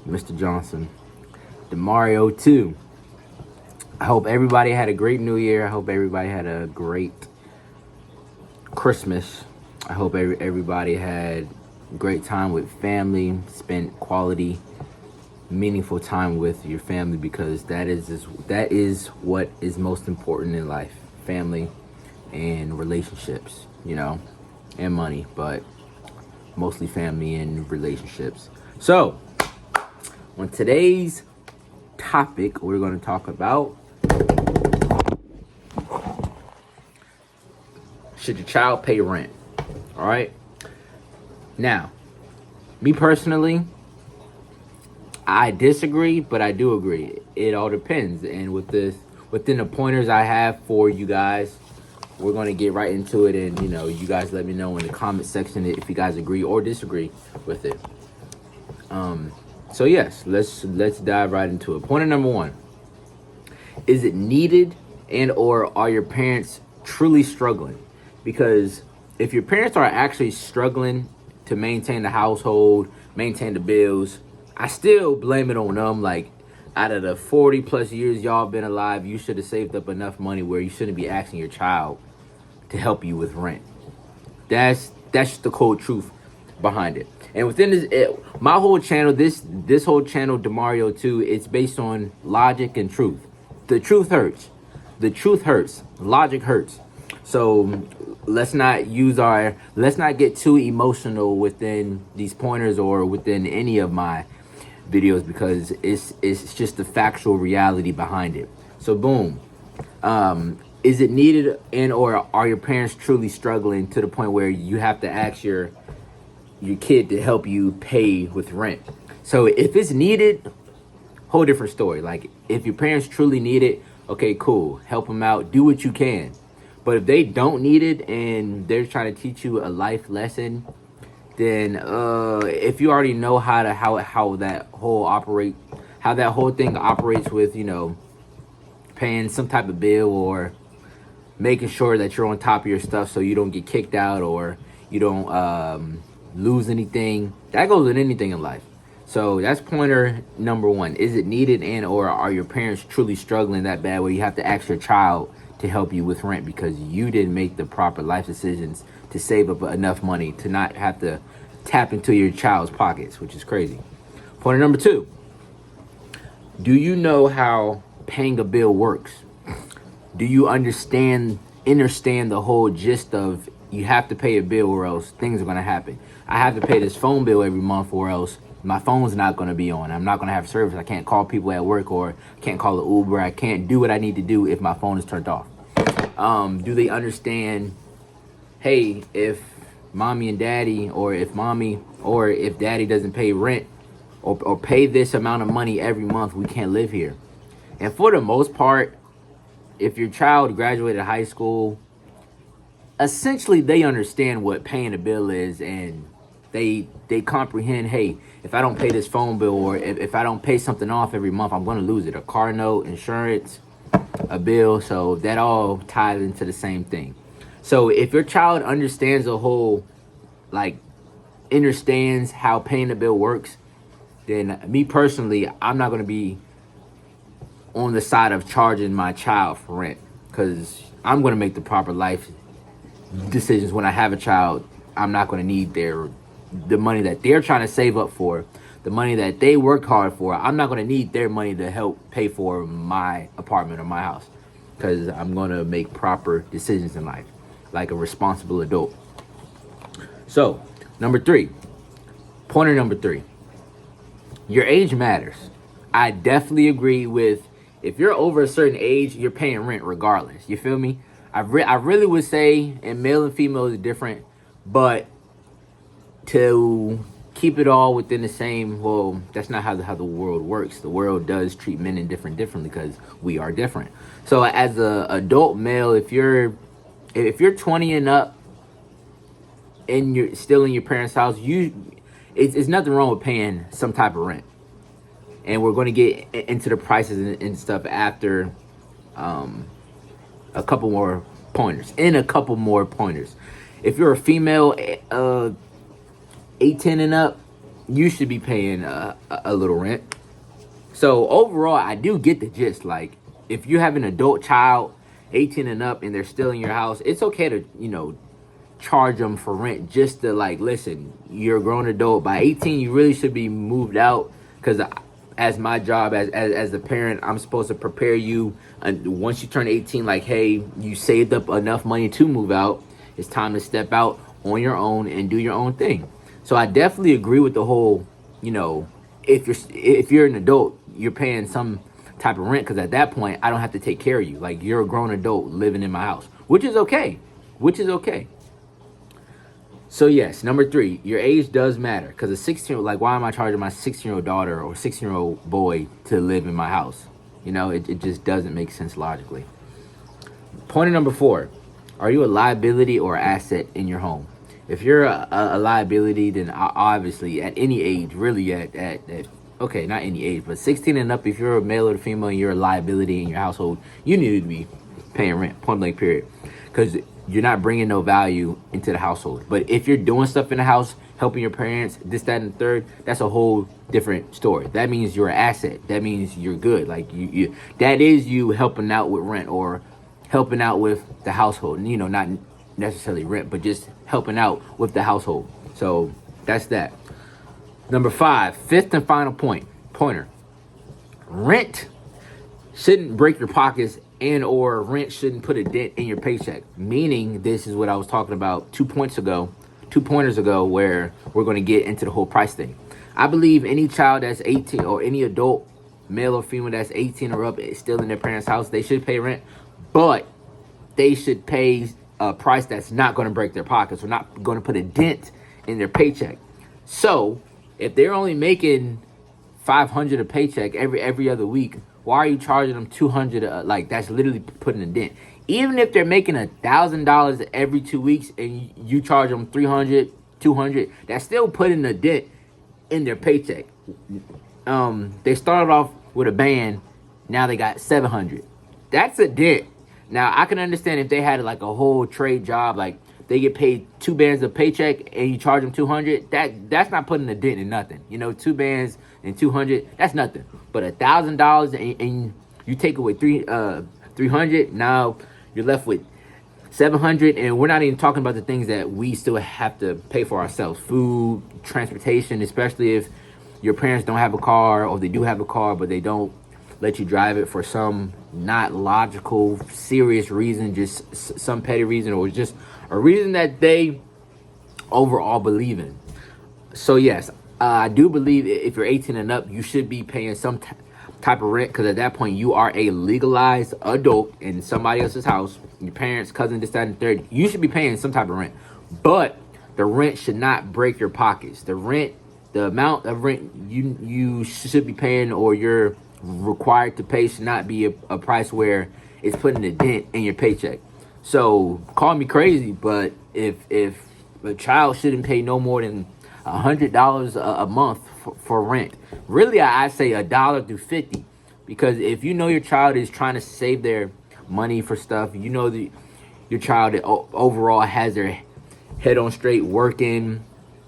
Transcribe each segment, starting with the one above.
Mr. Johnson. Demario 2. I hope everybody had a great New Year. I hope everybody had a great Christmas. I hope everybody had a great time with family, spent quality, meaningful time with your family, because that is what is most important in life. Family and relationships, and money, but mostly family and relationships. So, on today's topic, we're going to talk about, should your child pay rent? All right. Now, me personally, I disagree, but I do agree. It all depends. And within the pointers I have for you guys, we're going to get right into it. And, you guys let me know in the comment section if you guys agree or disagree with it. So yes, let's dive right into it. Point number 1. Is it needed, and or are your parents truly struggling? Because if your parents are actually struggling to maintain the household, maintain the bills, I still blame it on them. Like, out of the 40 plus years y'all been alive, you should have saved up enough money where you shouldn't be asking your child to help you with rent. That's just the cold truth behind it. And within my whole channel, this whole channel, Demario 2, it's based on logic and truth. The truth hurts. The truth hurts. Logic hurts. So let's not get too emotional within these pointers or within any of my videos, because it's just the factual reality behind it. So boom. Is it needed, and or are your parents truly struggling to the point where you have to ask your kid to help you pay with rent? So if it's needed, whole different story. Like, if your parents truly need it, okay, cool, help them out, do what you can. But if they don't need it and they're trying to teach you a life lesson, then if you already know how that whole thing operates with, paying some type of bill or making sure that you're on top of your stuff so you don't get kicked out or you don't lose anything. That goes with anything in life. So that's pointer number 1. Is it needed, and or are your parents truly struggling that bad where you have to ask your child to help you with rent because you didn't make the proper life decisions to save up enough money to not have to tap into your child's pockets, which is crazy. Pointer number 2. Do you know how paying a bill works? Do you understand the whole gist of, you have to pay a bill or else things are going to happen? I have to pay this phone bill every month or else my phone's not going to be on. I'm not going to have service. I can't call people at work, or can't call an Uber. I can't do what I need to do if my phone is turned off. Do they understand, hey, if mommy and daddy, or if daddy doesn't pay rent or pay this amount of money every month, we can't live here? And for the most part, if your child graduated high school, essentially they understand what paying a bill is, and they comprehend, hey, if I don't pay this phone bill, or if I don't pay something off every month, I'm going to lose it. A car note, insurance, a bill. So that all ties into the same thing. So if your child understands understands how paying a bill works, then me personally, I'm not going to be on the side of charging my child for rent, because I'm going to make the proper life decisions when I have a child. I'm not going to need the money that they're trying to save up for, the money that they worked hard for. I'm not going to need their money to help pay for my apartment or my house, because I'm going to make proper decisions in life like a responsible adult. So, pointer number 3, your age matters. I definitely agree with, if you're over a certain age, you're paying rent regardless. You feel me? I really would say, and male and female is different, but to keep it all within the same, well, that's not how the world works. The world does treat men differently because we are different. So as a adult male, if you're 20 and up and you're still in your parents' house, it's nothing wrong with paying some type of rent. And we're going to get into the prices and stuff after a couple more pointers. If you're a female, 18 and up, you should be paying a little rent. So overall, I do get the gist. Like, if you have an adult child, 18 and up, and they're still in your house, it's okay to, charge them for rent, just to, like, listen, you're a grown adult. By 18, you really should be moved out, because as my job as a parent, I'm supposed to prepare you. And once you turn 18, like, hey, you saved up enough money to move out. It's time to step out on your own and do your own thing. So I definitely agree with the whole, if you're an adult, you're paying some type of rent, because at that point, I don't have to take care of you. Like, you're a grown adult living in my house, which is okay. So yes, number 3, your age does matter, because a 16-year-old, like, why am I charging my 16-year-old daughter or 16-year-old boy to live in my house? It just doesn't make sense logically. Point number 4, are you a liability or asset in your home? If you're a liability, then obviously at any age, really at okay, not any age, but 16 and up, if you're a male or female and you're a liability in your household, you need to be paying rent, point blank period, because you're not bringing no value into the household. But if you're doing stuff in the house, helping your parents, this, that, and the third, that's a whole different story. That means you're an asset. That means you're good. Like, you that is you helping out with rent or helping out with the household. Not necessarily rent, but just helping out with the household. So that's that. Number 5, fifth and final pointer. Rent shouldn't break your pockets, and or rent shouldn't put a dent in your paycheck. Meaning, this is what I was talking about 2 pointers ago, where we're going to get into the whole price thing. I believe any child that's 18, or any adult, male or female, that's 18 or up, is still in their parents' house, they should pay rent, but they should pay a price that's not going to break their pockets or not going to put a dent in their paycheck. So if they're only making $500 a paycheck every other week, why are you charging them $200? Like, that's literally putting a dent. Even if they're making $1,000 every 2 weeks and you charge them $300, $200, that's still putting a dent in their paycheck. They started off with a band, now they got $700. That's a dent. Now, I can understand if they had like a whole trade job, like they get paid 2 bands a paycheck and you charge them $200. That's not putting a dent in nothing. 2 bands and $200, that's nothing. But $1,000 and you take away $300, now you're left with $700, and we're not even talking about the things that we still have to pay for ourselves: food, transportation, especially if your parents don't have a car, or they do have a car but they don't let you drive it for some not logical, serious reason, just some petty reason, or just a reason that they overall believe in. So yes, I do believe if you're 18 and up, you should be paying some type of rent, because at that point you are a legalized adult in somebody else's house, your parents, cousin, this, that, and third. You should be paying some type of rent, but the rent should not break your pockets. The amount of rent you should be paying, or you're required to pay, should not be a price where it's putting a dent in your paycheck. So call me crazy, but if a child shouldn't pay no more than $100 a month for rent, really I say $1 through 50, because if your child is trying to save their money for stuff, your child overall has their head on straight, working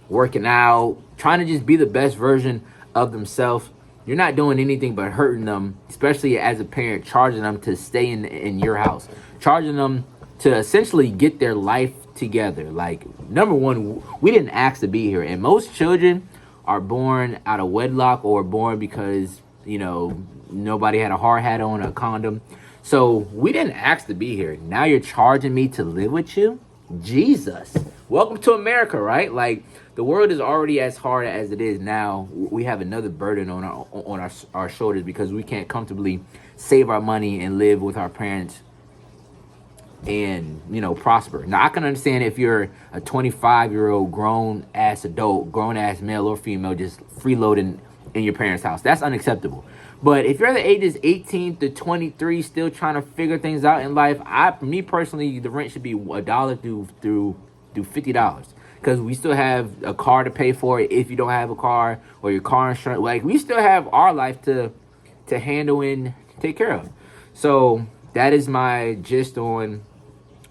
out, trying to just be the best version of themselves, you're not doing anything but hurting them, especially as a parent, charging them to stay in your house, charging them to essentially get their life together. Like, number one, we didn't ask to be here, and most children are born out of wedlock or born because nobody had a hard hat on, a condom. So we didn't ask to be here. Now you're charging me to live with you? Jesus. Welcome to America, right? Like, the world is already as hard as it is now. We have another burden on our shoulders, because we can't comfortably save our money and live with our parents and prosper. Now, I can understand if you're a 25-year-old grown ass adult, grown ass male or female, just freeloading in your parents' house. That's unacceptable. But if you're the ages 18 to 23, still trying to figure things out in life, me personally, the rent should be $1 through $50, because we still have a car to pay for it if you don't have a car, or your car insurance. Like, we still have our life to handle and take care of. So that is my gist on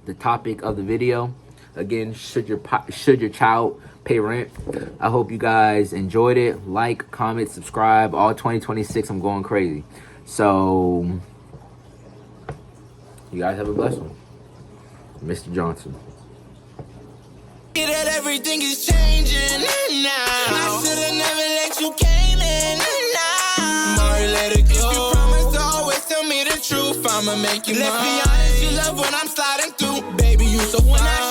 the topic of the video. Again, should your child pay rent. I hope you guys enjoyed it. Like, comment, subscribe. All 2026, I'm going crazy. So, you guys have a blessed one. Mr. Johnson. That everything is changing now. I should've never let you came in now. More let it go. If you promise to always tell me the truth, I'ma make you mine. Let's be honest, you love when I'm sliding through. Baby, you so fine.